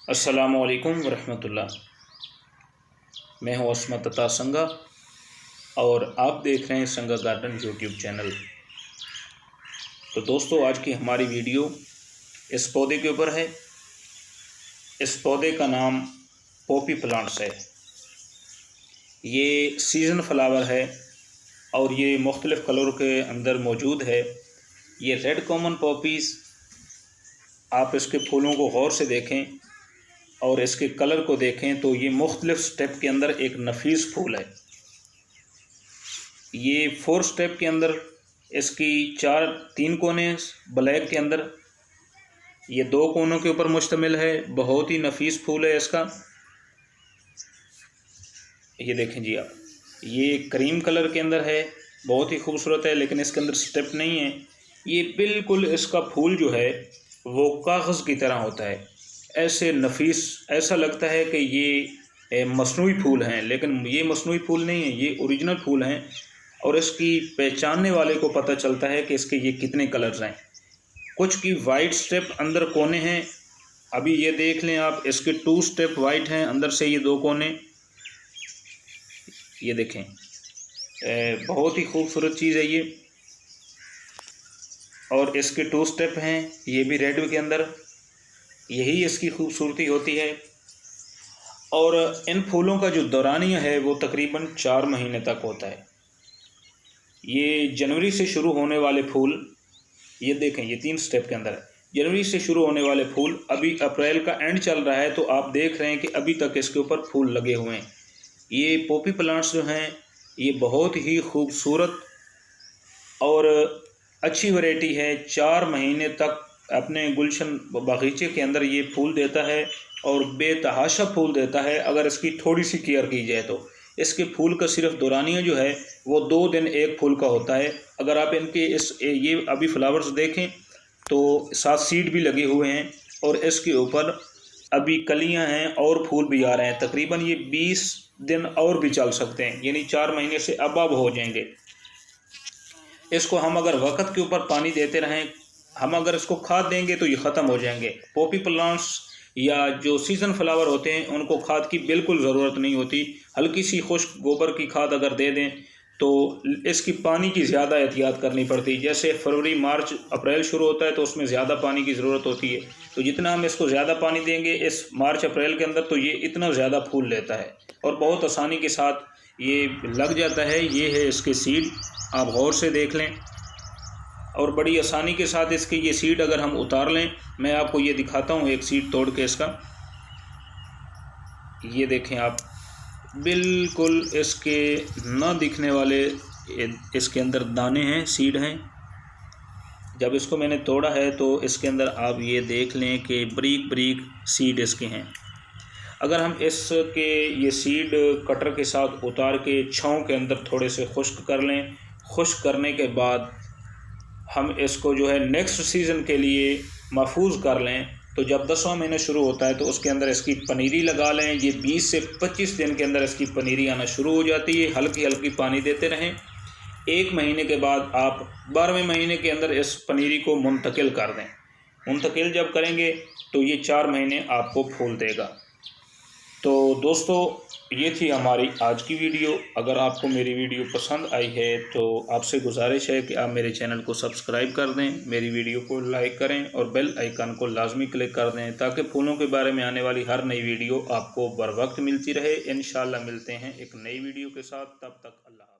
अस्सलामुअलैकुम वरहमतुल्लाह। मैं हूँ अस्मत अता संगा और आप देख रहे हैं संगा गार्डन यूट्यूब चैनल। तो दोस्तों, आज की हमारी वीडियो इस पौधे के ऊपर है। इस पौधे का नाम पॉपी प्लांट्स है। ये सीज़न फ्लावर है और ये मुख्तलिफ़ कलर के अंदर मौजूद है। ये रेड कॉमन पॉपीज़, आप इसके फूलों को गौर से देखें और इसके कलर को देखें तो ये मुख्तलिफ़ स्टेप के अंदर एक नफीस फूल है। ये 4 स्टेप के अंदर इसकी 3 कोने ब्लैक के अंदर, ये 2 कोनों के ऊपर मुश्तमिल है। बहुत ही नफीस फूल है इसका। ये देखें जी आप, ये क्रीम कलर के अंदर है, बहुत ही खूबसूरत है, लेकिन इसके अंदर स्टेप नहीं है। ये बिल्कुल इसका फूल जो है वो कागज़ की तरह होता है, ऐसे नफीस, ऐसा लगता है कि ये मसनूई फूल हैं, लेकिन ये मसनूई फूल नहीं है, ये ओरिजिनल फूल हैं। और इसकी पहचानने वाले को पता चलता है कि इसके ये कितने कलर्स हैं। कुछ की वाइट स्टेप अंदर कोने हैं, अभी ये देख लें आप, इसके 2 स्टेप वाइट हैं, अंदर से ये 2 कोने, ये देखें, बहुत ही खूबसूरत चीज़ है ये। और इसके 2 स्टेप हैं, ये भी रेड के अंदर, यही इसकी खूबसूरती होती है। और इन फूलों का जो दौरानिया है वो तकरीबन 4 महीने तक होता है। ये जनवरी से शुरू होने वाले फूल, ये देखें, ये 3 स्टेप के अंदर है। जनवरी से शुरू होने वाले फूल, अभी अप्रैल का एंड चल रहा है तो आप देख रहे हैं कि अभी तक इसके ऊपर फूल लगे हुए हैं। ये पॉपी प्लांट्स जो हैं ये बहुत ही खूबसूरत और अच्छी वैरायटी है। 4 महीने तक अपने गुलशन बगीचे के अंदर ये फूल देता है और बेतहाशा फूल देता है अगर इसकी थोड़ी सी केयर की जाए तो। इसके फूल का सिर्फ दौरानिया जो है वो 2 दिन एक फूल का होता है। अगर आप इनके ये अभी फ्लावर्स देखें तो 7 सीड भी लगे हुए हैं और इसके ऊपर अभी कलियां हैं और फूल भी आ रहे हैं। तकरीबन ये 20 दिन और भी चल सकते हैं, यानी 4 महीने से अब हो जाएंगे। इसको हम अगर वक्त के ऊपर पानी देते रहें, हम अगर इसको खाद देंगे तो ये ख़त्म हो जाएंगे। पॉपी प्लांट्स या जो सीज़न फ्लावर होते हैं उनको खाद की बिल्कुल ज़रूरत नहीं होती। हल्की सी खुश्क गोबर की खाद अगर दे दें तो इसकी पानी की ज़्यादा एहतियात करनी पड़ती है। जैसे फरवरी, मार्च, अप्रैल शुरू होता है तो उसमें ज़्यादा पानी की ज़रूरत होती है, तो जितना हम इसको ज़्यादा पानी देंगे इस मार्च अप्रैल के अंदर तो ये इतना ज़्यादा फूल लेता है और बहुत आसानी के साथ ये लग जाता है। ये है इसके सीड, आप गौर से देख लें और बड़ी आसानी के साथ इसके ये सीड अगर हम उतार लें, मैं आपको ये दिखाता हूँ एक सीड तोड़ के इसका। ये देखें आप, बिल्कुल इसके न दिखने वाले इसके अंदर दाने हैं, सीड हैं। जब इसको मैंने तोड़ा है तो इसके अंदर आप ये देख लें कि बारीक बारीक सीड इसके हैं। अगर हम इसके ये सीड कटर के साथ उतार के छाँव के अंदर थोड़े से खुश्क कर लें, खुश्क करने के बाद हम इसको जो है नेक्स्ट सीज़न के लिए महफूज कर लें, तो जब 10वां महीना शुरू होता है तो उसके अंदर इसकी पनीरी लगा लें। ये 20 से 25 दिन के अंदर इसकी पनीरी आना शुरू हो जाती है। हल्की हल्की पानी देते रहें। 1 महीने के बाद आप 12वें महीने के अंदर इस पनीरी को मुंतकिल कर दें। मुंतकिल जब करेंगे तो ये 4 महीने आपको फूल देगा। तो दोस्तों, ये थी हमारी आज की वीडियो। अगर आपको मेरी वीडियो पसंद आई है तो आपसे गुजारिश है कि आप मेरे चैनल को सब्सक्राइब कर दें, मेरी वीडियो को लाइक करें और बेल आइकन को लाजमी क्लिक कर दें ताकि फूलों के बारे में आने वाली हर नई वीडियो आपको बर वक्त मिलती रहे। इंशाल्लाह मिलते हैं एक नई वीडियो के साथ, तब तक अल्लाह।